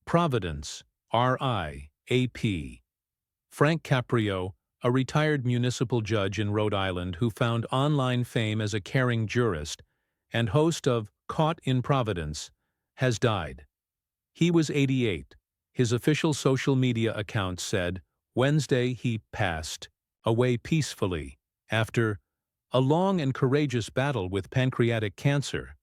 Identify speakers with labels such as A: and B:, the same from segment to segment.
A: Providence, RIAP. Frank Caprio, a retired municipal judge in Rhode Island who found online fame as a caring jurist and host of Caught in Providence, has died. He was 88. His official social media account said Wednesday he passed away peacefully after a long and courageous battle with pancreatic cancer.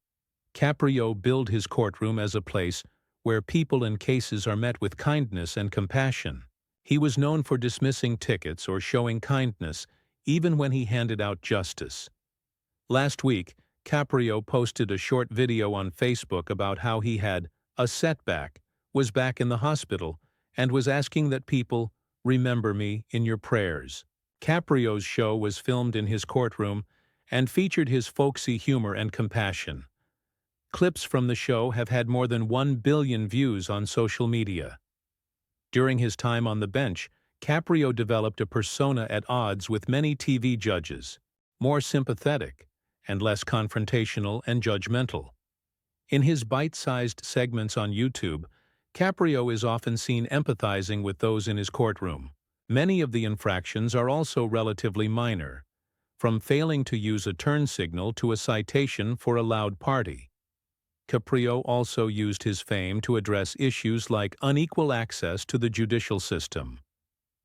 A: Caprio billed his courtroom as a place where people and cases are met with kindness and compassion. He was known for dismissing tickets or showing kindness even when he handed out justice. Last week, Caprio posted a short video on Facebook about how he had a setback, was back in the hospital, and was asking that people remember me in your prayers. Caprio's show was filmed in his courtroom and featured his folksy humor and compassion. Clips from the show have had more than 1 billion views on social media. During his time on the bench, Caprio developed a persona at odds with many TV judges, more sympathetic and less confrontational and judgmental. In his bite-sized segments on YouTube, Caprio is often seen empathizing with those in his courtroom. Many of the infractions are also relatively minor, from failing to use a turn signal to a citation for a loud party. Caprio also used his fame to address issues like unequal access to the judicial system.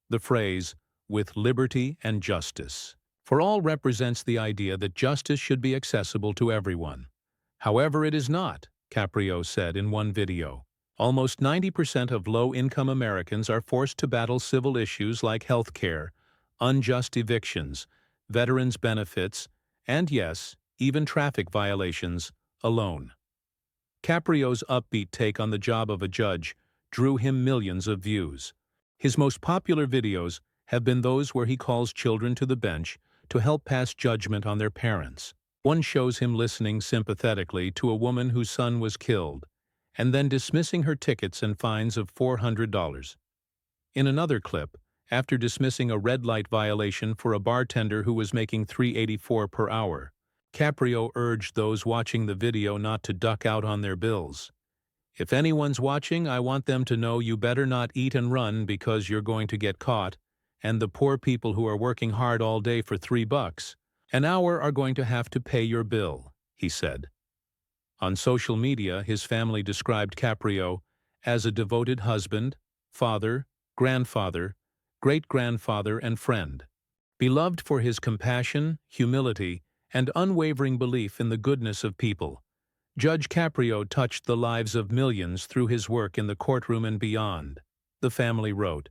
A: The phrase, "with liberty and justice," for all represents the idea that justice should be accessible to everyone. However, it is not, Caprio said in one video. Almost 90% of low-income Americans are forced to battle civil issues like health care, unjust evictions, veterans' benefits, and yes, even traffic violations, alone. Caprio's upbeat take on the job of a judge drew him millions of views. His most popular videos have been those where he calls children to the bench to help pass judgment on their parents. One shows him listening sympathetically to a woman whose son was killed, and then dismissing her tickets and fines of $400. In another clip, after dismissing a red light violation for a bartender who was making $3.84 per hour, Caprio urged those watching the video not to duck out on their bills. "If anyone's watching, I want them to know you better not eat and run because you're going to get caught, and the poor people who are working hard all day for $3 an hour are going to have to pay your bill," he said. On social media, his family described Caprio as a devoted husband, father, grandfather, great-grandfather, and friend. Beloved for his compassion, humility, and unwavering belief in the goodness of people, Judge Caprio touched the lives of millions through his work in the courtroom and beyond, the family wrote.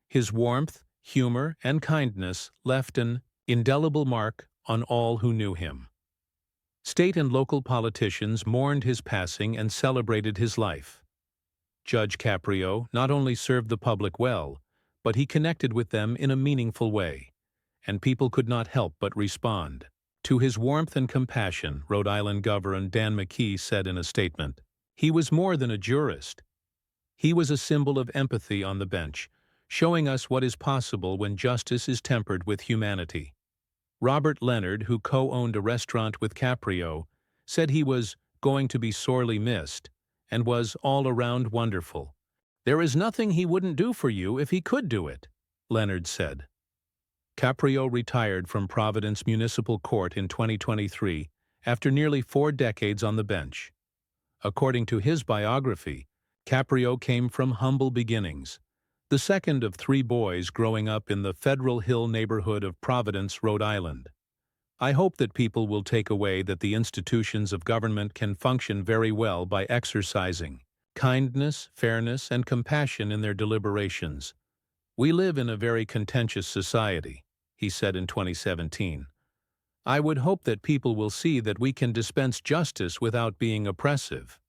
A: His warmth, humor, and kindness left an indelible mark on all who knew him. State and local politicians mourned his passing and celebrated his life. Judge Caprio not only served the public well, but he connected with them in a meaningful way, and people could not help but respond. To his warmth and compassion, Rhode Island Governor Dan McKee said in a statement, "He was more than a jurist. He was a symbol of empathy on the bench, showing us what is possible when justice is tempered with humanity." Robert Leonard, who co-owned a restaurant with Caprio, said he was going to be sorely missed and was all around wonderful. "There is nothing he wouldn't do for you if he could do it," Leonard said. Caprio retired from Providence Municipal Court in 2023 after nearly 4 decades on the bench. According to his biography, Caprio came from humble beginnings, the second of 3 boys growing up in the Federal Hill neighborhood of Providence, Rhode Island. "I hope that people will take away that the institutions of government can function very well by exercising kindness, fairness, and compassion in their deliberations. We live in a very contentious society," he said in 2017. "I would hope that people will see that we can dispense justice without being oppressive."